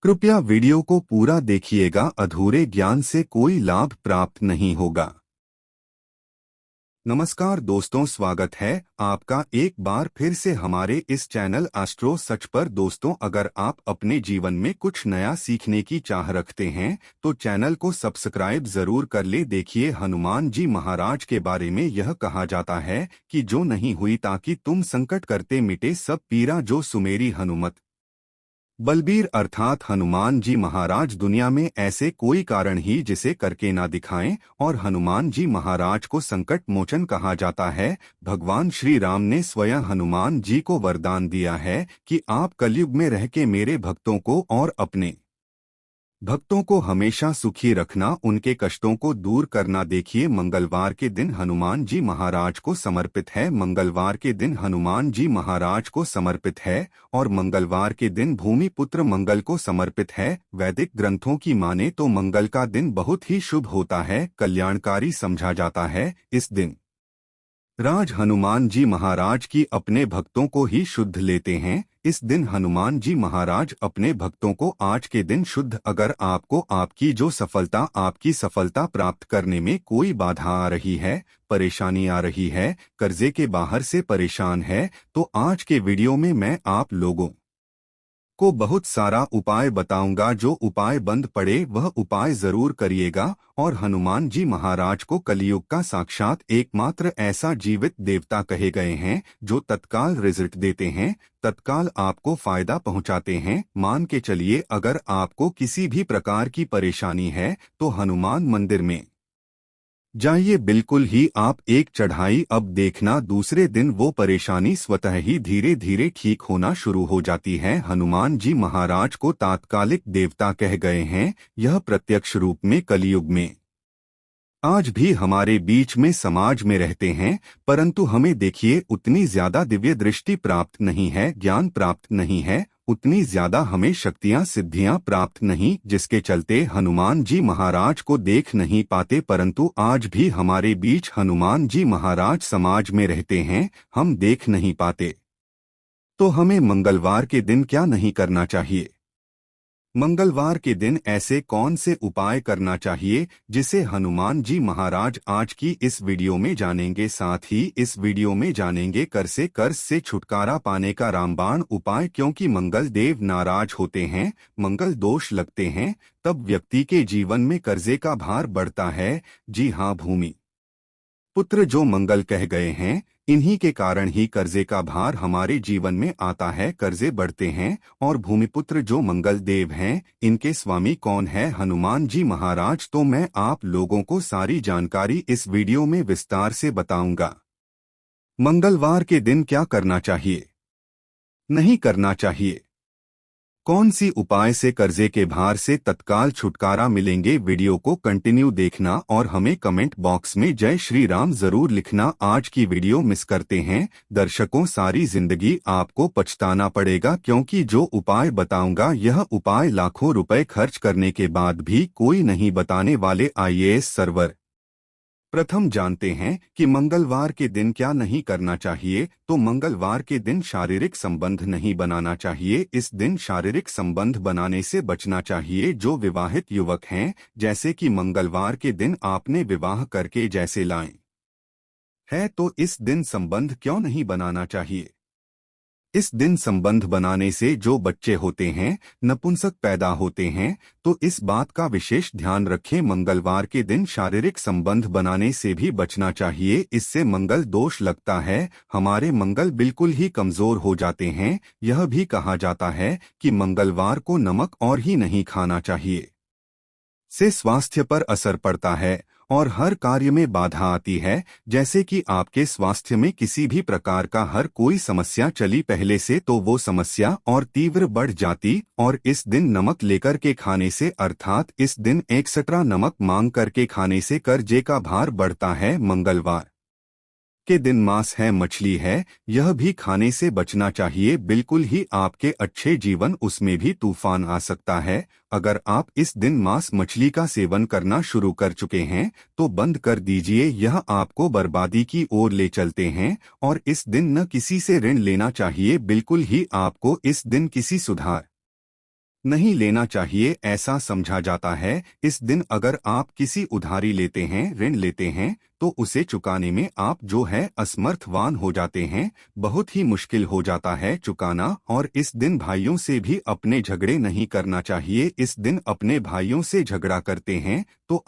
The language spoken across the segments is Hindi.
कृपया वीडियो को पूरा देखिएगा, अधूरे ज्ञान से कोई लाभ प्राप्त नहीं होगा। नमस्कार दोस्तों, स्वागत है आपका एक बार फिर से हमारे इस चैनल एस्ट्रो सच पर। दोस्तों, अगर आप अपने जीवन में कुछ नया सीखने की चाह रखते हैं तो चैनल को सब्सक्राइब जरूर कर ले। देखिए, हनुमान जी महाराज के बारे में यह कहा जाता है कि जो नहीं हुई ताकि तुम संकट करते मिटे सब पीरा, जो सुमेरी हनुमत बलबीर अर्थात हनुमान जी महाराज दुनिया में ऐसे कोई कारण ही जिसे करके ना दिखाएं, और हनुमान जी महाराज को संकट मोचन कहा जाता है। भगवान श्री राम ने स्वयं हनुमान जी को वरदान दिया है कि आप कलयुग में रह के मेरे भक्तों को और अपने भक्तों को हमेशा सुखी रखना, उनके कष्टों को दूर करना। देखिए, मंगलवार के दिन हनुमान जी महाराज को समर्पित है। मंगलवार के दिन हनुमान जी महाराज को समर्पित है और मंगलवार के दिन भूमि पुत्र मंगल को समर्पित है। वैदिक ग्रंथों की माने तो मंगल का दिन बहुत ही शुभ होता है, कल्याणकारी समझा जाता है। इस दिन राज हनुमान जी महाराज की अपने भक्तों को ही शुद्ध लेते हैं। इस दिन हनुमान जी महाराज अपने भक्तों को आज के दिन शुद्ध। अगर आपको आपकी सफलता प्राप्त करने में कोई बाधा आ रही है, परेशानी आ रही है, कर्जे के बाहर से परेशान है, तो आज के वीडियो में मैं आप लोगों को बहुत सारा उपाय बताऊंगा। जो उपाय बंद पड़े वह उपाय जरूर करिएगा। और हनुमान जी महाराज को कलियुग का साक्षात एकमात्र ऐसा जीवित देवता कहे गए हैं जो तत्काल रिजल्ट देते हैं, तत्काल आपको फायदा पहुंचाते हैं। मान के चलिए, अगर आपको किसी भी प्रकार की परेशानी है तो हनुमान मंदिर में जाइए, बिल्कुल ही आप एक चढ़ाई अब देखना, दूसरे दिन वो परेशानी स्वतः ही धीरे धीरे ठीक होना शुरू हो जाती है। हनुमान जी महाराज को तात्कालिक देवता कह गए हैं। यह प्रत्यक्ष रूप में कलयुग में आज भी हमारे बीच में समाज में रहते हैं, परंतु हमें देखिए उतनी ज्यादा दिव्य दृष्टि प्राप्त नहीं है, ज्ञान प्राप्त नहीं है, उतनी ज्यादा हमें शक्तियां सिद्धियां प्राप्त नहीं, जिसके चलते हनुमान जी महाराज को देख नहीं पाते। परंतु आज भी हमारे बीच हनुमान जी महाराज समाज में रहते हैं, हम देख नहीं पाते। तो हमें मंगलवार के दिन क्या नहीं करना चाहिए? मंगलवार के दिन ऐसे कौन से उपाय करना चाहिए जिसे हनुमान जी महाराज आज की इस वीडियो में जानेंगे। साथ ही इस वीडियो में जानेंगे कर्ज से छुटकारा पाने का रामबाण उपाय, क्योंकि मंगल देव नाराज होते हैं, मंगल दोष लगते हैं, तब व्यक्ति के जीवन में कर्जे का भार बढ़ता है। जी हाँ, भूमि पुत्र जो मंगल कह गए हैं, इन्हीं के कारण ही कर्जे का भार हमारे जीवन में आता है, कर्जे बढ़ते हैं। और भूमिपुत्र जो मंगल देव हैं, इनके स्वामी कौन है? हनुमान जी महाराज। तो मैं आप लोगों को सारी जानकारी इस वीडियो में विस्तार से बताऊंगा। मंगलवार के दिन क्या करना चाहिए, नहीं करना चाहिए, कौन सी उपाय से कर्जे के भार से तत्काल छुटकारा मिलेंगे। वीडियो को कंटिन्यू देखना और हमें कमेंट बॉक्स में जय श्री राम जरूर लिखना। आज की वीडियो मिस करते हैं दर्शकों, सारी जिंदगी आपको पछताना पड़ेगा, क्योंकि जो उपाय बताऊंगा यह उपाय लाखों रुपए खर्च करने के बाद भी कोई नहीं बताने वाले। आईएएस सर्वर प्रथम जानते हैं कि मंगलवार के दिन क्या नहीं करना चाहिए। तो मंगलवार के दिन शारीरिक संबंध नहीं बनाना चाहिए। इस दिन शारीरिक संबंध बनाने से बचना चाहिए। जो विवाहित युवक हैं, जैसे कि मंगलवार के दिन आपने विवाह करके जैसे लाए है, तो इस दिन संबंध क्यों नहीं बनाना चाहिए? इस दिन संबंध बनाने से जो बच्चे होते हैं, नपुंसक पैदा होते हैं, तो इस बात का विशेष ध्यान रखें। मंगलवार के दिन शारीरिक संबंध बनाने से भी बचना चाहिए, इससे मंगल दोष लगता है, हमारे मंगल बिल्कुल ही कमजोर हो जाते हैं। यह भी कहा जाता है कि मंगलवार को नमक और ही नहीं खाना चाहिए, से स्वास्थ्य पर असर पड़ता है और हर कार्य में बाधा आती है। जैसे कि आपके स्वास्थ्य में किसी भी प्रकार का हर कोई समस्या चली पहले से, तो वो समस्या और तीव्र बढ़ जाती। और इस दिन नमक लेकर के खाने से, अर्थात इस दिन एक्स्ट्रा नमक मांग करके खाने से कर्जे का भार बढ़ता है। मंगलवार के दिन मांस है, मछली है, यह भी खाने से बचना चाहिए। बिल्कुल ही आपके अच्छे जीवन, उसमें भी तूफान आ सकता है। अगर आप इस दिन मांस मछली का सेवन करना शुरू कर चुके हैं तो बंद कर दीजिए, यह आपको बर्बादी की ओर ले चलते हैं। और इस दिन न किसी से ऋण लेना चाहिए, बिल्कुल ही आपको इस दिन किसी सुधार नहीं लेना चाहिए, ऐसा समझा जाता है। इस दिन अगर आप किसी उधारी लेते हैं, ऋण लेते हैं, तो उसे चुकाने में आप जो है असमर्थवान हो जाते हैं। बहुत ही मुश्किल हो जाता है चुकाना। और इस दिन भाइयों से भी अपने झगड़े नहीं करना चाहिए। इस दिन अपने भाइयों से झगड़ा करते हैं तो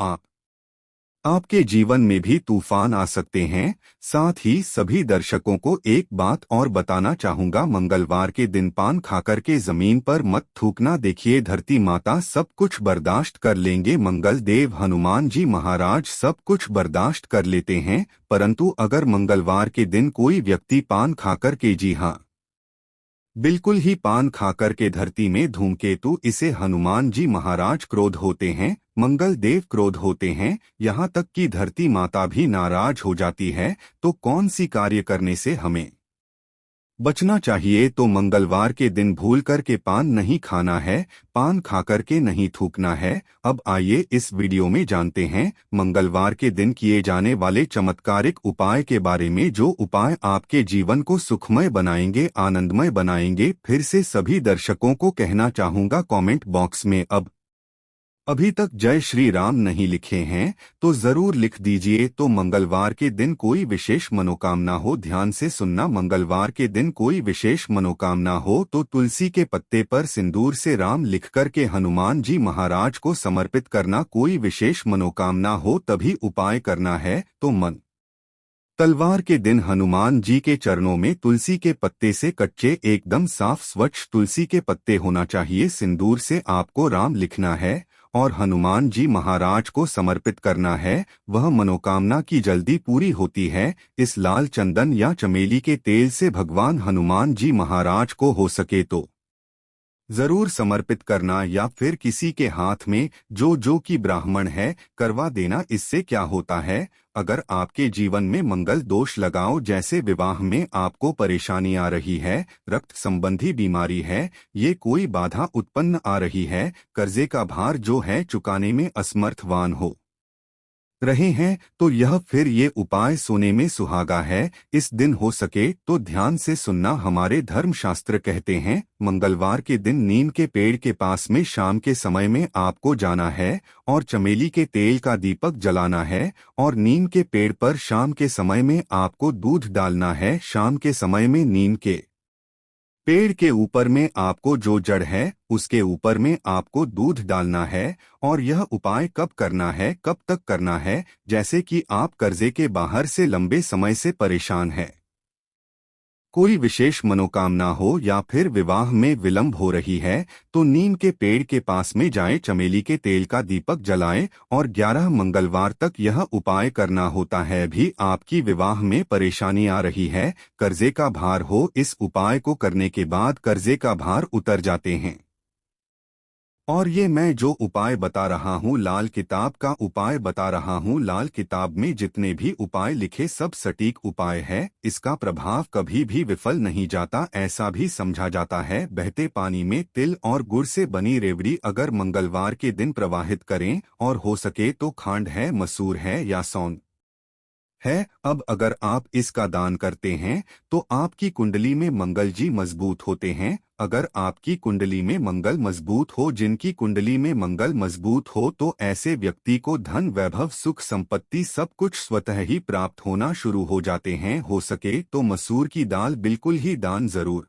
आपके जीवन में भी तूफान आ सकते हैं। साथ ही सभी दर्शकों को एक बात और बताना चाहूंगा, मंगलवार के दिन पान खाकर के जमीन पर मत थूकना। देखिए, धरती माता सब कुछ बर्दाश्त कर लेंगे, मंगल देव हनुमान जी महाराज सब कुछ बर्दाश्त कर लेते हैं, परंतु अगर मंगलवार के दिन कोई व्यक्ति पान खाकर के, जी हाँ, बिल्कुल ही पान खाकर के धरती में धूमकेतु, इसे हनुमान जी महाराज क्रोध होते हैं, मंगल देव क्रोध होते हैं, यहाँ तक कि धरती माता भी नाराज हो जाती है। तो कौन सी कार्य करने से हमें बचना चाहिए? तो मंगलवार के दिन भूल कर के पान नहीं खाना है, पान खाकर के नहीं थूकना है। अब आइए इस वीडियो में जानते हैं मंगलवार के दिन किए जाने वाले चमत्कारिक उपाय के बारे में, जो उपाय आपके जीवन को सुखमय बनाएंगे, आनंदमय बनाएंगे। फिर से सभी दर्शकों को कहना चाहूंगा कमेंट बॉक्स में अभी तक जय श्री राम नहीं लिखे हैं तो जरूर लिख दीजिए। तो मंगलवार के दिन कोई विशेष मनोकामना हो, ध्यान से सुनना, मंगलवार के दिन कोई विशेष मनोकामना हो तो तुलसी के पत्ते पर सिंदूर से राम लिखकर के हनुमान जी महाराज को समर्पित करना। कोई विशेष मनोकामना हो तभी उपाय करना है। तो तलवार के दिन हनुमान जी के चरणों में तुलसी के पत्ते से कच्चे, एकदम साफ स्वच्छ तुलसी के पत्ते होना चाहिए, सिंदूर से आपको राम लिखना है और हनुमान जी महाराज को समर्पित करना है। वह मनोकामना की जल्दी पूरी होती है। इस लाल चंदन या चमेली के तेल से भगवान हनुमान जी महाराज को हो सके तो जरूर समर्पित करना, या फिर किसी के हाथ में जो कि ब्राह्मण है करवा देना। इससे क्या होता है, अगर आपके जीवन में मंगल दोष लगाओ, जैसे विवाह में आपको परेशानी आ रही है, रक्त संबंधी बीमारी है, ये कोई बाधा उत्पन्न आ रही है, कर्जे का भार जो है चुकाने में असमर्थवान हो रहे हैं, तो यह फिर ये उपाय सोने में सुहागा है। इस दिन हो सके तो ध्यान से सुनना। हमारे धर्मशास्त्र कहते हैं मंगलवार के दिन नीम के पेड़ के पास में शाम के समय में आपको जाना है और चमेली के तेल का दीपक जलाना है और नीम के पेड़ पर शाम के समय में आपको दूध डालना है। शाम के समय में नीम के पेड़ के ऊपर में आपको जो जड़ है उसके ऊपर में आपको दूध डालना है। और यह उपाय कब करना है, कब तक करना है? जैसे कि आप कर्जे के बाहर से लंबे समय से परेशान हैं, कोई विशेष मनोकामना हो या फिर विवाह में विलंब हो रही है, तो नीम के पेड़ के पास में जाएं, चमेली के तेल का दीपक जलाएं और 11 मंगलवार तक यह उपाय करना होता है। भी आपकी विवाह में परेशानी आ रही है, कर्जे का भार हो, इस उपाय को करने के बाद कर्जे का भार उतर जाते हैं। और ये मैं जो उपाय बता रहा हूँ, लाल किताब का उपाय बता रहा हूँ, लाल किताब में जितने भी उपाय लिखे सब सटीक उपाय है, इसका प्रभाव कभी भी विफल नहीं जाता, ऐसा भी समझा जाता है। बहते पानी में तिल और गुड़ से बनी रेवड़ी अगर मंगलवार के दिन प्रवाहित करें, और हो सके तो खांड है, मसूर है या सौंठ है। अब अगर आप इसका दान करते हैं तो आपकी कुंडली में मंगल जी मजबूत होते हैं। अगर आपकी कुंडली में मंगल मजबूत हो, जिनकी कुंडली में मंगल मजबूत हो, तो ऐसे व्यक्ति को धन, वैभव, सुख, संपत्ति सब कुछ स्वतः ही प्राप्त होना शुरू हो जाते हैं। हो सके तो मसूर की दाल बिल्कुल ही दान जरूर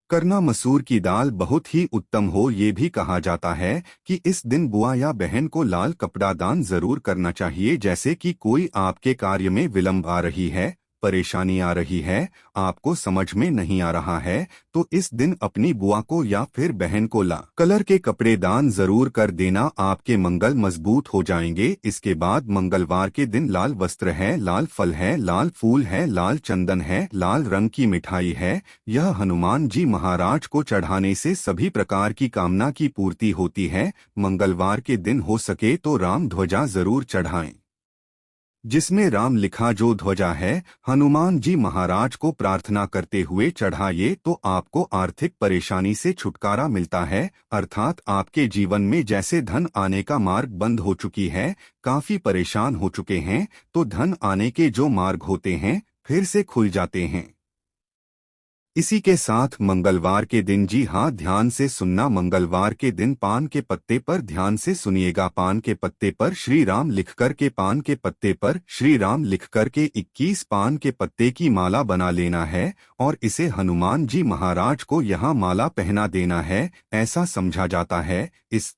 करना। मसूर की दाल बहुत ही उत्तम हो। ये भी कहा जाता है कि इस दिन बुआ या बहन को लाल कपड़ा दान जरूर करना चाहिए। जैसे कि कोई आपके कार्य में विलंब आ रही है, परेशानी आ रही है, आपको समझ में नहीं आ रहा है, तो इस दिन अपनी बुआ को या फिर बहन को लाल कलर के कपड़े दान जरूर कर देना, आपके मंगल मजबूत हो जाएंगे। इसके बाद मंगलवार के दिन लाल वस्त्र है, लाल फल है, लाल फूल है, लाल चंदन है, लाल रंग की मिठाई है, यह हनुमान जी महाराज को चढ़ाने से सभी प्रकार की कामना की पूर्ति होती है। मंगलवार के दिन हो सके तो राम ध्वजा जरूर चढ़ाएं, जिसमें राम लिखा जो ध्वजा है, हनुमान जी महाराज को प्रार्थना करते हुए चढ़ाइए, तो आपको आर्थिक परेशानी से छुटकारा मिलता है। अर्थात आपके जीवन में जैसे धन आने का मार्ग बंद हो चुकी है, काफी परेशान हो चुके हैं, तो धन आने के जो मार्ग होते हैं फिर से खुल जाते हैं। इसी के साथ मंगलवार के दिन, जी हाँ, ध्यान से सुनना, मंगलवार के दिन पान के पत्ते पर ध्यान से सुनिएगा। पान के पत्ते पर श्री राम लिखकर के, पान के पत्ते पर श्री राम लिखकर के 21 पान के पत्ते की माला बना लेना है और इसे हनुमान जी महाराज को यहाँ माला पहना देना है। ऐसा समझा जाता है इस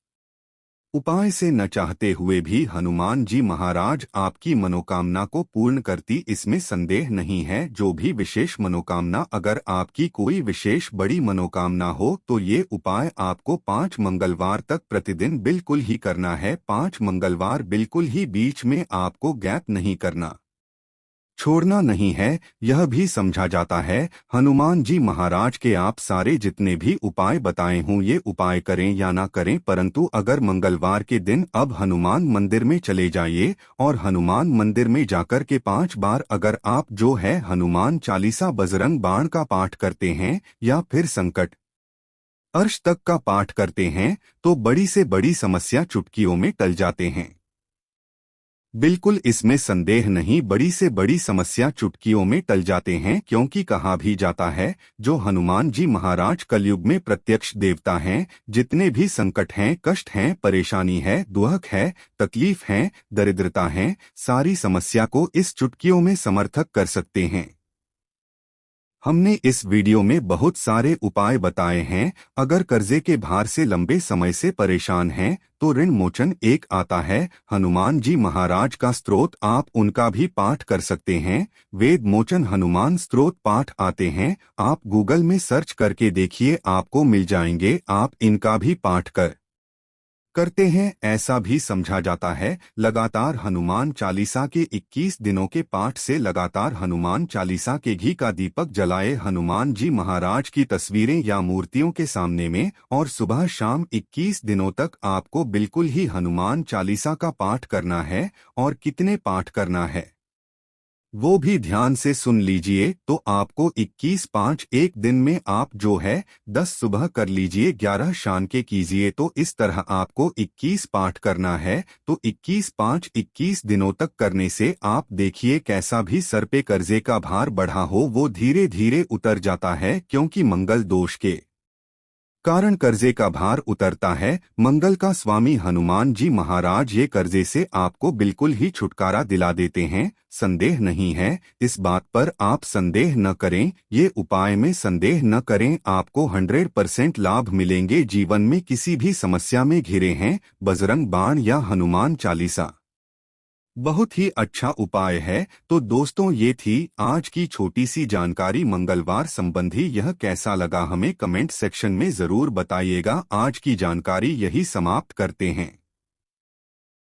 उपाय से न चाहते हुए भी हनुमान जी महाराज आपकी मनोकामना को पूर्ण करती, इसमें संदेह नहीं है। जो भी विशेष मनोकामना, अगर आपकी कोई विशेष बड़ी मनोकामना हो तो ये उपाय आपको 5 मंगलवार तक प्रतिदिन बिल्कुल ही करना है। 5 मंगलवार बिल्कुल ही, बीच में आपको गैप नहीं करना, छोड़ना नहीं है। यह भी समझा जाता है हनुमान जी महाराज के आप सारे जितने भी उपाय बताए हों, ये उपाय करें या ना करें, परंतु अगर मंगलवार के दिन अब हनुमान मंदिर में चले जाइए और हनुमान मंदिर में जाकर के 5 बार अगर आप जो है हनुमान चालीसा, बजरंग बाण का पाठ करते हैं या फिर संकट अर्श तक का पाठ करते हैं तो बड़ी से बड़ी समस्या चुटकियों में टल जाते हैं। बिल्कुल इसमें संदेह नहीं, बड़ी से बड़ी समस्या चुटकियों में टल जाते हैं, क्योंकि कहा भी जाता है जो हनुमान जी महाराज कलयुग में प्रत्यक्ष देवता हैं। जितने भी संकट हैं, कष्ट हैं, परेशानी है, दुख है, तकलीफ है, दरिद्रता है, सारी समस्या को इस चुटकियों में समर्थक कर सकते हैं। हमने इस वीडियो में बहुत सारे उपाय बताए हैं। अगर कर्जे के भार से लंबे समय से परेशान हैं तो ऋण मोचन एक आता है, हनुमान जी महाराज का स्तोत्र, आप उनका भी पाठ कर सकते हैं। वेद मोचन हनुमान स्तोत्र पाठ आते हैं, आप गूगल में सर्च करके देखिए, आपको मिल जाएंगे। आप इनका भी पाठ करते हैं। ऐसा भी समझा जाता है लगातार हनुमान चालीसा के 21 दिनों के पाठ से लगातार हनुमान चालीसा के घी का दीपक जलाए हनुमान जी महाराज की तस्वीरें या मूर्तियों के सामने में, और सुबह शाम 21 दिनों तक आपको बिल्कुल ही हनुमान चालीसा का पाठ करना है। और कितने पाठ करना है वो भी ध्यान से सुन लीजिए। तो आपको 21-5 एक दिन में आप जो है 10 सुबह कर लीजिए, 11 शाम के कीजिए। तो इस तरह आपको 21 पाठ करना है। तो 21-5 21 दिनों तक करने से आप देखिए कैसा भी सर पे कर्जे का भार बढ़ा हो वो धीरे धीरे उतर जाता है, क्योंकि मंगल दोष के कारण कर्जे का भार उतरता है। मंगल का स्वामी हनुमान जी महाराज ये कर्जे से आपको बिल्कुल ही छुटकारा दिला देते हैं। संदेह नहीं है इस बात पर, आप संदेह न करें, ये उपाय में संदेह न करें, आपको 100% लाभ मिलेंगे। जीवन में किसी भी समस्या में घिरे हैं, बजरंग बाण या हनुमान चालीसा बहुत ही अच्छा उपाय है। तो दोस्तों, ये थी आज की छोटी सी जानकारी मंगलवार संबंधी। यह कैसा लगा हमें कमेंट सेक्शन में जरूर बताइएगा। आज की जानकारी यही समाप्त करते हैं।